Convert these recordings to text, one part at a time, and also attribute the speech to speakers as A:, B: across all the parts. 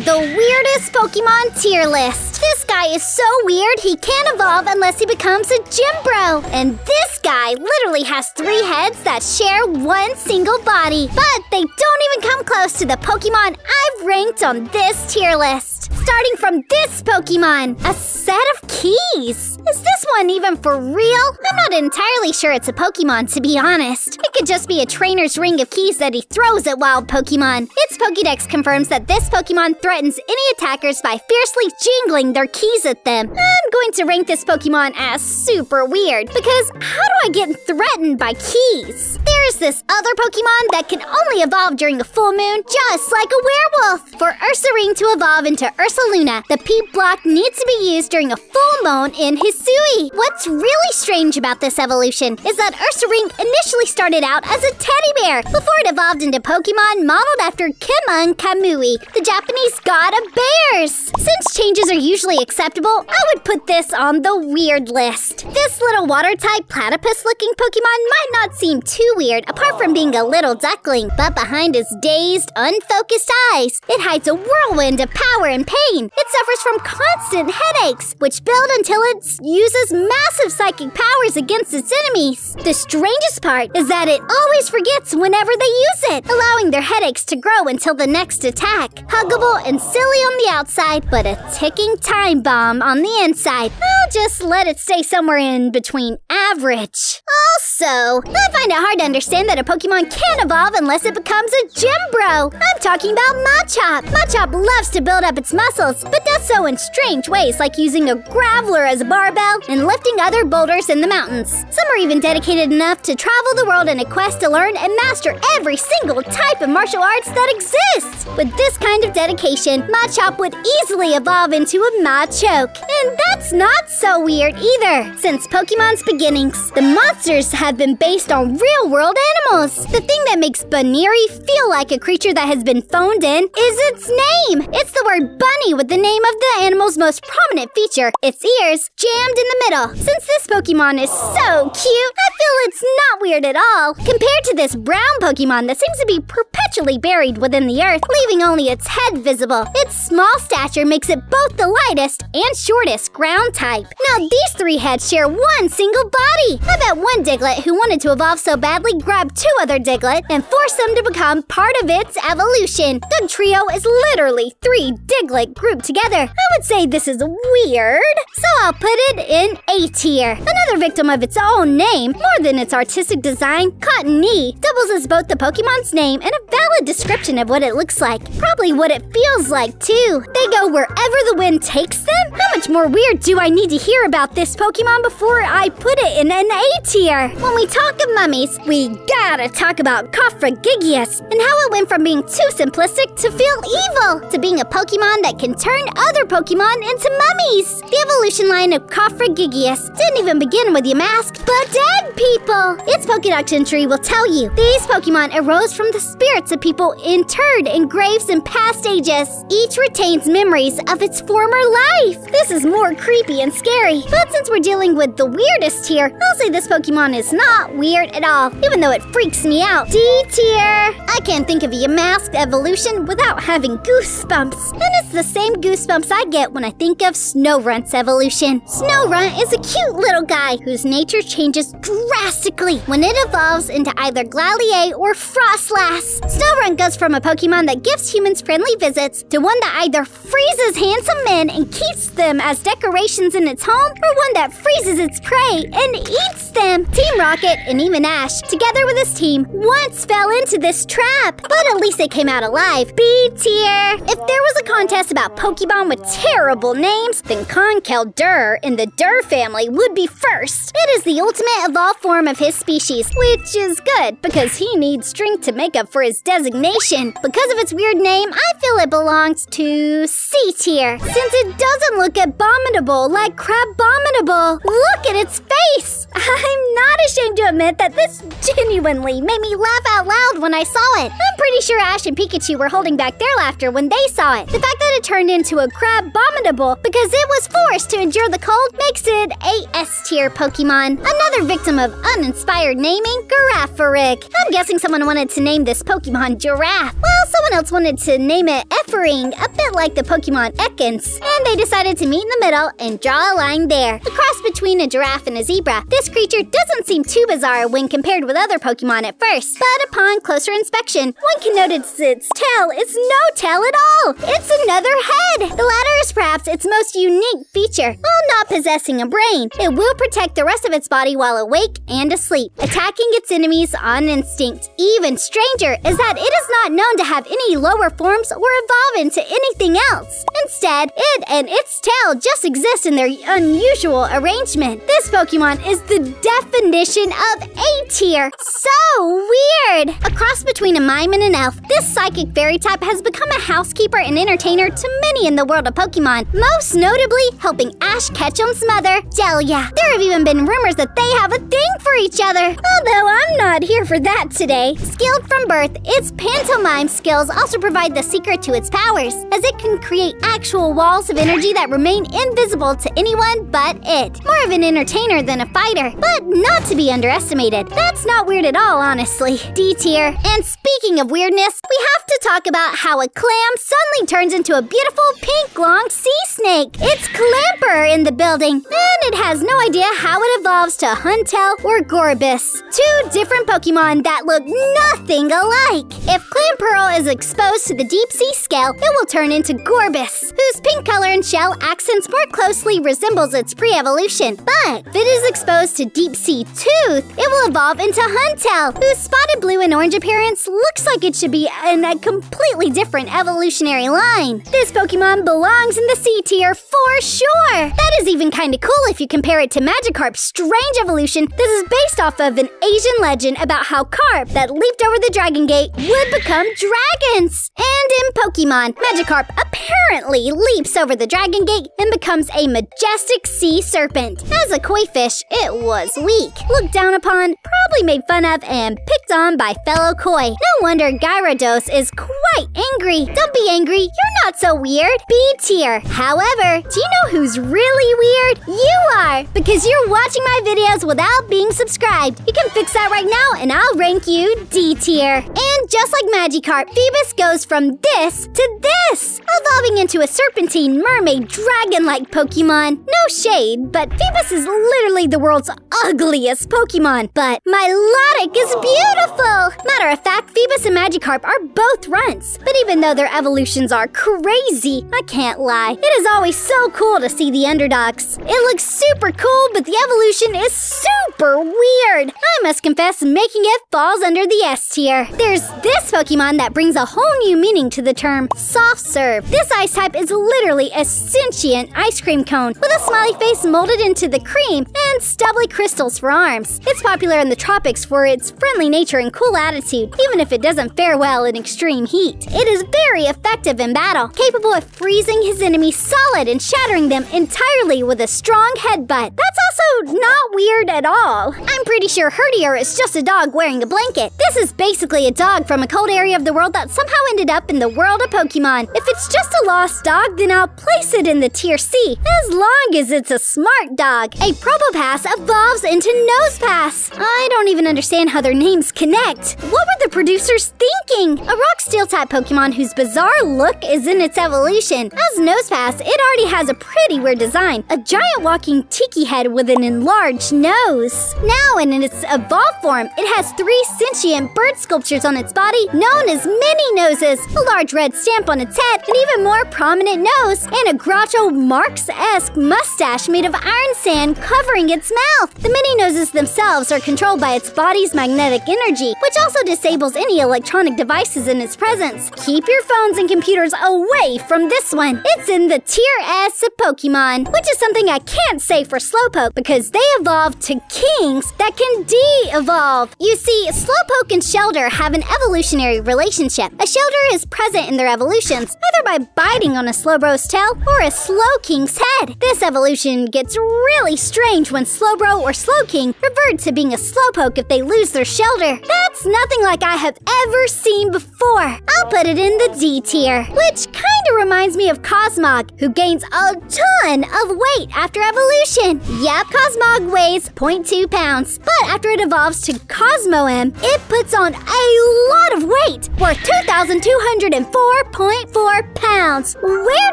A: the weirdest Pokemon tier list. This guy is so weird he can't evolve unless he becomes a gym bro. And this guy literally has 3 heads that share one single body. But they don't even come close to the Pokemon I've ranked on this tier list. Starting from this Pokemon, a set of keys. Is this one even for real? I'm not entirely sure it's a Pokemon, to be honest. It could just be a trainer's ring of keys that he throws at wild Pokemon. Its Pokédex confirms that this Pokemon threatens any attackers by fiercely jingling their keys at them. I'm going to rank this Pokemon as super weird, because how do I get threatened by keys? There's this other Pokemon that can only evolve during a full moon, just like a werewolf. For Ursaring to evolve into Ursaluna, the P block needs to be used during a full moon in Hisui. What's really strange about this evolution is that Ursaring initially started out as a teddy bear before it evolved into Pokemon modeled after Kemon Kamui, the Japanese god of bears. Since changes are usually acceptable, I would put this on the weird list. This little water-type platypus-looking Pokemon might not seem too weird apart from being a little duckling, but behind his dazed, unfocused eyes, it hides a whirlwind of power and pain. It suffers from constant headaches, which build until it uses massive psychic powers against its enemies. The strangest part is that it always forgets whenever they use it, allowing their headaches to grow until the next attack. Huggable and silly on the outside, but a ticking time bomb on the inside. I'll just let it stay somewhere in between average. Also, I find it hard to understand that a Pokemon can't evolve unless it becomes a gym bro. I'm talking about Machop. Machop loves to build up its muscles, but does so in strange ways, like using a Graveler as a barbell and lifting other boulders in the mountains. Some are even dedicated enough to travel the world in a quest to learn and master every single type of martial arts that exists. With this kind of dedication, Machop would easily evolve into a Machoke. And that's not so weird either. Since Pokemon's beginnings, the monsters have been based on real-world animals. The thing that makes Baniri feel like a creature that has been phoned in is its name. It's the word bunny with the name of the animal's most prominent feature, its ears, jammed in the middle. Since this Pokemon is so cute, I feel it's not weird at all. Compared to this brown Pokemon that seems to be perpetually buried within the earth, leaving only its head visible. Its small stature makes it both the lightest and shortest ground type. Now these 3 heads share one single body. I bet one Diglett who wanted to evolve so badly grabbed 2 other Diglett and forced them to become part of its evolution. The trio is literally 3 Diglett grouped together. I would say this is weird, so I'll put it in A tier. Another victim of its own name, more than its artistic design, Cottonee doubles as both the Pokemon's name and a valid description of what it looks like. Probably what it feels like too. They go wherever the wind takes them? How much more weird do I need to hear about this Pokemon before I put it in an A tier? When we talk of mummies, we gotta talk about Cofragigius and how it went from being too simplistic to feel evil to being a Pokemon that can turn other Pokemon into mummies. The evolution line of Cofragigius didn't even begin with Yamask, but dead people. Its Pokédex entry will tell you these Pokemon arose from the spirits of people interred in graves in past ages. Each retains memories of its former life. This is more creepy and scary, but since we're dealing with the weirdest here, I'll say this Pokemon is not weird at all, even though it freaks me out. D tier. I can't think of a Yamask evolution without having goosebumps, and it's the same goosebumps I get when I think of Snowrunt's evolution. Snowrunt is a cute little guy whose nature changes drastically when it evolves into either Glalie or Frostlass. Snowrunt goes from a Pokemon that gives humans friendly visits to one that either freezes handsome men and keeps them as decorations in its home, or one that freezes its prey and eats them. Team Rocket and even Ash, together with his team, once fell into this trap, but at least they came out alive. B tier. If there was a contest about Pokemon with terrible names, then Conkeldurr in the Durr family would be first. It is the ultimate evolved form of his species, which is good because he needs strength to make up for his designation. Because of its weird name, I feel it belongs to C tier, since it doesn't look abominable like Crabominable. Look at its face! I'm not ashamed to admit that this genuinely made me laugh out loud when I saw it. I'm pretty sure Ash and Pikachu were holding back their laughter when they saw it. The fact that it turned into a Crabominable because it was forced to endure the cold makes it a S-tier Pokemon. Another victim of uninspired naming, Girafarig. I'm guessing someone wanted to name this Pokemon Giraffe. Well, someone else wanted to name it Effaring, a bit like the Pokemon Ekans. And they decided to meet in the middle and draw a line there. A cross between a giraffe and a zebra. This creature doesn't seem too bizarre when compared with other Pokemon at first, but upon closer inspection, one can notice its tail is no tail at all. It's another head. The latter is perhaps its most unique feature. While not possessing a brain, it will protect the rest of its body while awake and asleep, attacking its enemies on instinct. Even stranger is that it is not known to have any lower forms or evolve into anything else. Instead, it and its tail just exist in their unusual arrangement. This Pokemon is the definition of A-tier. So weird! A cross between a mime and an elf, this psychic fairy type has become a housekeeper and entertainer to many in the world of Pokemon, most notably helping Ash Ketchum's mother, Delia. There have even been rumors that they have a thing for each other, although I'm not here for that today. Skilled from birth, its pantomime skills also provide the secret to its powers, as it can create actual walls of energy that remain invisible to anyone but it. More of an entertainer than a fighter, but not to be underestimated. That's not weird at all, honestly. D-tier. And speaking of weirdness, we have to talk about how a clam suddenly turns into a beautiful pink long sea snake. It's Clamper in the building, and it has no idea how it evolves to Huntail or Gorbis, two different Pokemon that look nothing alike. If Clamperl is exposed to the deep sea scale, it will turn into Gorbis, whose pink color and shell accents more closely resembles its pre-evolution. But if it is exposed to deep sea tooth, it will evolve into Huntail, whose spotted blue and orange appearance looks like it should be in a completely different evolutionary line. This Pokemon belongs in the C tier for sure. That is even kinda cool if you compare it to Magikarp's strange evolution that is based off of an Asian legend about how carp that leaped over the Dragon Gate would become dragons. And in Pokemon, Magikarp apparently leaps over the Dragon Gate and becomes a majestic sea serpent. As a koi fish, it was weak, looked down upon, probably made fun of, and picked on by fellow koi. No wonder Gyarados is quite angry. Don't be angry, you're not so weird. B tier. However, do you know who's really weird? You are, because you're watching my videos without being subscribed. You can fix that right now and I'll rank you D tier. And just like Magikarp, Phoebus goes from this to this, evolving into a serpentine mermaid dragon-like Pokemon. No shade, but Phoebus is literally the world's ugliest Pokemon. But Milotic is beautiful! Matter of fact, Phoebus and Magikarp are both runts. But even though their evolutions are crazy, I can't lie, it is always so cool to see the underdogs. It looks super cool, but the evolution is super weird. I must confess, making it falls under the S tier. There's this Pokemon that brings a whole new meaning to the term soft serve. This ice type is literally a sentient ice cream cone with a smiley face molded into the cream and stubbly crystals for arms. It's popular in the tropics for its friendly nature and cool attitude, even if it doesn't fare well in extreme heat. It is very effective in battle, capable of freezing his enemies solid and shattering them entirely with a strong headbutt. That's also not weird at all. I'm pretty sure Herdier is just a dog wearing a blanket. This is basically a dog from a cold area of the world that somehow ended up in the world of Pokemon. If it's just a lost dog, then I'll place it in the tier C, as long as it's a smart dog. A Probopass evolves into Nosepass. I don't even understand how their names connect. What were the producers thinking? A rock steel type Pokemon whose bizarre look is in its evolution. As Nosepass, it already has a pretty weird design. A giant walking tiki head with an enlarged nose. Now in its evolved form, it has 3 sentient bird sculptures on its body known as mini noses, a large red stamp on its head, an even more prominent nose, and a Groucho Marx-esque mustache made of iron sand covering its mouth. The mini noses themselves are controlled by its body's magnetic energy, which also disables any electronic devices in its presence. Keep your phones and computers away from this one. It's in the tier S of Pokemon, which is something I can't say for Slowpoke because they evolved to kings that can de-evolve. You see, Slowpoke and Shelder have an evolutionary relationship. A Shelder is present in their evolutions, either by biting on a Slowbro's tail or a Slowking's head. This evolution gets really strange when Slowbro or Slowking revert to being a Slowpoke if they lose their shelter. That's nothing like I have ever seen before. I'll put it in the D tier, which kinda reminds me of Cosmog, who gains a ton of weight after evolution. Yep, Cosmog weighs 0.2 pounds, but after it evolves to Cosmoem, it puts on a lot of weight, worth 2,204.4 pounds. Where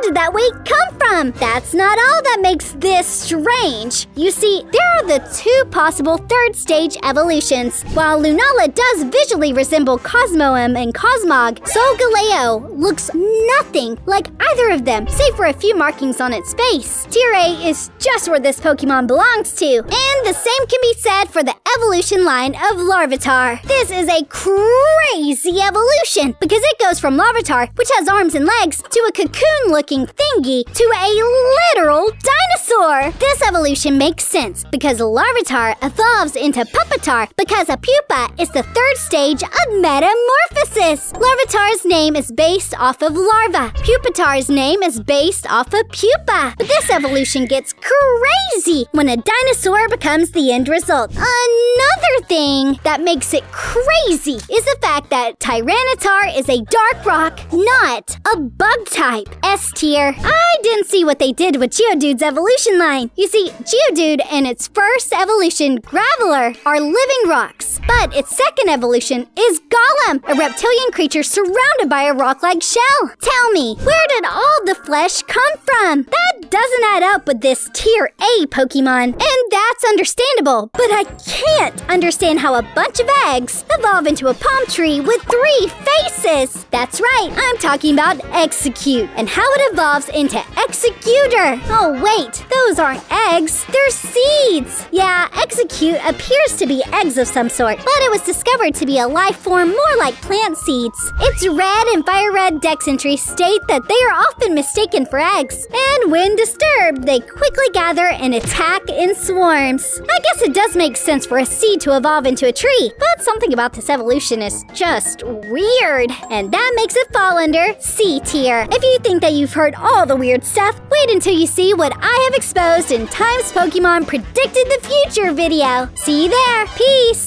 A: did that weight come from? That's not all that makes this strange. You see, there are the two possible third stage evolutions. While Lunala does visually resemble Cosmoem and Cosmog, Solgaleo looks nothing like either of them, save for a few markings on its face. Tier A is just where this Pokemon belongs to, and the same can be said for the evolution line of Larvitar. This is a crazy evolution because it goes from Larvitar, which has arms and legs, to a cocoon-looking thingy, to a literal dinosaur. This evolution makes sense because Larvitar evolves into Pupitar because a pupa is the third stage of metamorphosis. Larvitar's name is based off of larva. Pupitar's name is based off of pupa. But this evolution gets crazy when a dinosaur becomes the end result. Another thing that makes it crazy is the fact that Tyranitar is a dark rock, not a bug type. S tier. I didn't see what they did with Geodude's evolution line. You see, Geodude and its first evolution, Graveler, are living rocks. But its second evolution is Golem, a reptilian creature surrounded by a rock-like shell. Tell me, where did all the flesh come from? That doesn't add up with this Tier A Pokemon, and that's understandable. But I can't understand how a bunch of eggs evolve into a palm tree with 3 faces. That's right, I'm talking about Execute, and how it evolves into Executor. Oh wait, those aren't eggs, they're seeds. Yeah, Execute appears to be eggs of some sort, but it was discovered to be a life form more like plant seeds. Its red and fire red dex entries state that they are often mistaken for eggs, and when disturbed, they quickly gather and attack in swarms. I guess it does make sense for a seed to evolve into a tree, but something about this evolution is just weird, and that makes it fall under C tier. If you think that you've heard all the weird stuff, wait until you see what I have exposed in Times Pokemon Predicted the Future video. See you there. Peace!